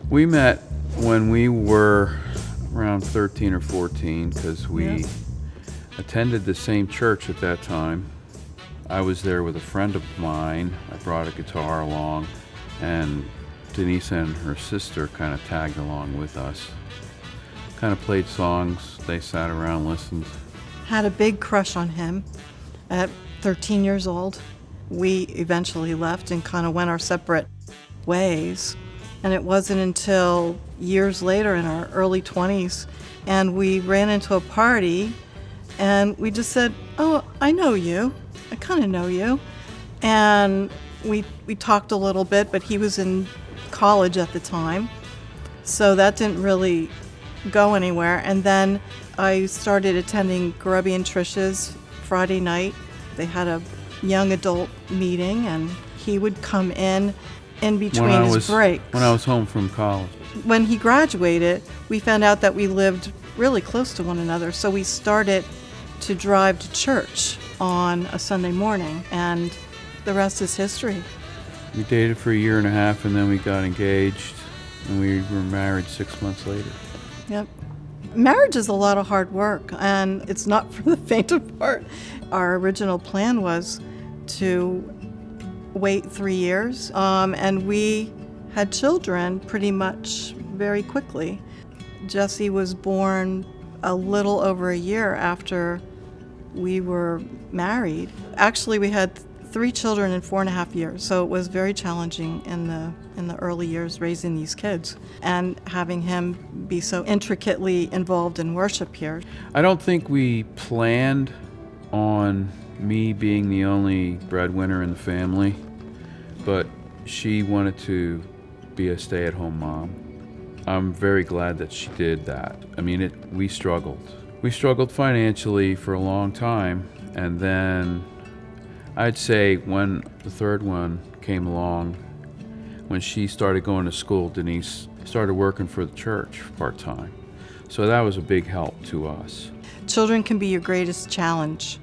We met when we were around 13 or 14 because we attended the same church at that time. I was there with a friend of mine. I brought a guitar along, and Denise and her sister kind of tagged along with us. Kind of played songs. They sat around, listened. Had a big crush on him at 13 years old. We eventually left and kind of went our separate ways. And it wasn't until years later in our early 20s, and we ran into a party, and we just said, "Oh, I know you. I kind of know you." And we talked a little bit, but he was in college at the time, so that didn't really go anywhere. And then I started attending Grubby and Trish's Friday night. They had a young adult meeting, and he would come in between his breaks. When I was home from college. When he graduated, we found out that we lived really close to one another, so we started to drive to church on a Sunday morning, and the rest is history. We dated for a year and a half, and then we got engaged, and we were married 6 months later. Yep. Marriage is a lot of hard work, and it's not for the faint of heart. Our original plan was to wait 3 years, and we had children pretty much very quickly. Jesse was born a little over a year after we were married. Actually, we had 3 children in 4.5 years, so it was very challenging in the early years raising these kids and having him be so intricately involved in worship here. I don't think we planned on me being the only breadwinner in the family, but she wanted to be a stay-at-home mom. I'm very glad that she did that. I mean, we struggled. We struggled financially for a long time, and then I'd say when the third one came along, when she started going to school, Denise started working for the church part-time. So that was a big help to us. Children can be your greatest challenge,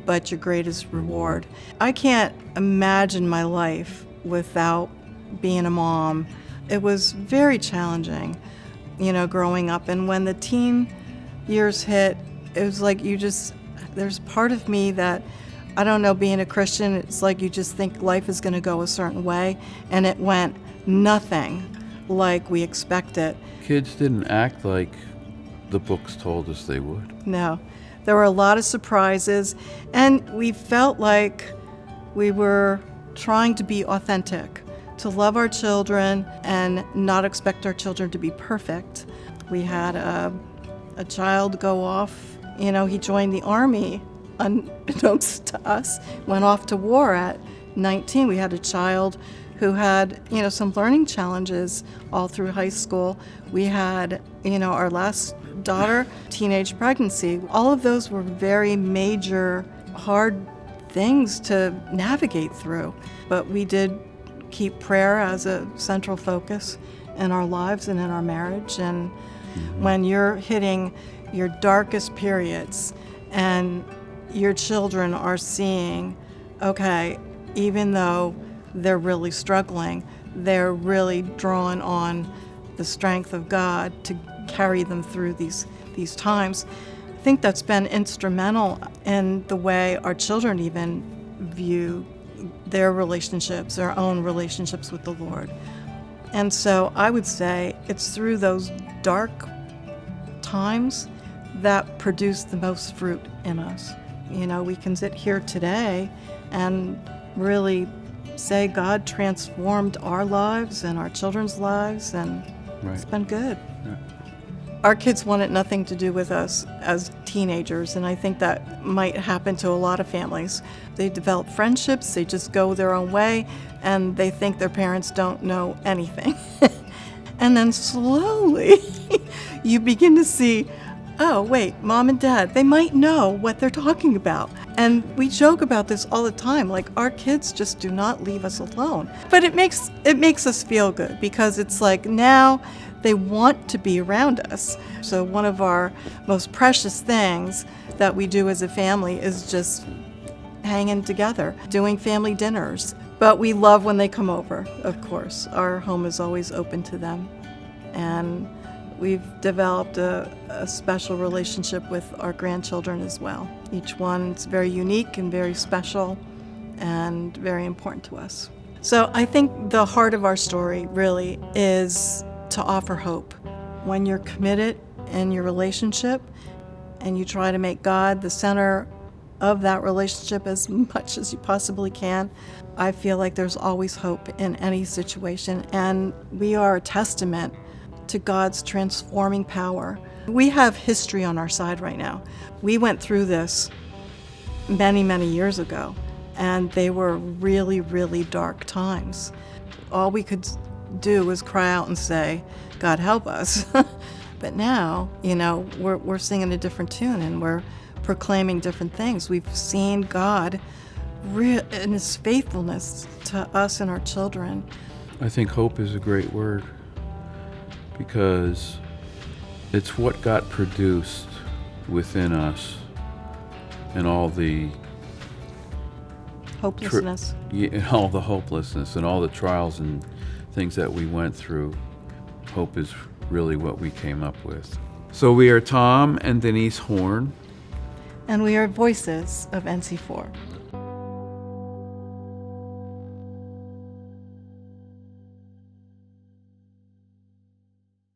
but your greatest reward. I can't imagine my life without being a mom. It was very challenging, growing up. And when the teen years hit, it was like there's part of me that, I don't know, being a Christian, it's like you just think life is going to go a certain way, and it went nothing like we expected. Kids didn't act like the books told us they would. No. There were a lot of surprises, and we felt like we were trying to be authentic, to love our children and not expect our children to be perfect. We had a child go off, he joined the Army unbeknownst to us, went off to war at 19. We had a child who had, some learning challenges all through high school. We had, our last daughter, teenage pregnancy. All of those were very major, hard things to navigate through. But we did keep prayer as a central focus in our lives and in our marriage. And when you're hitting your darkest periods and your children are seeing, okay, even though they're really struggling, they're really drawn on the strength of God to carry them through these times. I think that's been instrumental in the way our children even view their relationships, their own relationships with the Lord. And so I would say it's through those dark times that produce the most fruit in us. We can sit here today and really say God transformed our lives and our children's lives, and It's been good. Yeah. Our kids wanted nothing to do with us as teenagers, and I think that might happen to a lot of families. They develop friendships, they just go their own way, and they think their parents don't know anything. And then slowly you begin to see, oh, wait, mom and dad, they might know what they're talking about. And we joke about this all the time, like our kids just do not leave us alone. But it makes us feel good, because it's like now they want to be around us. So one of our most precious things that we do as a family is just hanging together, doing family dinners. But we love when they come over, of course. Our home is always open to them. and we've developed a special relationship with our grandchildren as well. Each one is very unique and very special and very important to us. So I think the heart of our story really is to offer hope. When you're committed in your relationship and you try to make God the center of that relationship as much as you possibly can, I feel like there's always hope in any situation, and we are a testament to God's transforming power. We have history on our side right now. We went through this many, many years ago, and they were really, really dark times. All we could do was cry out and say, God help us. But now, we're singing a different tune, and we're proclaiming different things. We've seen God in His faithfulness to us and our children. I think hope is a great word because it's what got produced within us and all the hopelessness. All the hopelessness and all the trials and things that we went through. Hope is really what we came up with. So we are Tom and Denise Horn. And we are voices of NC4.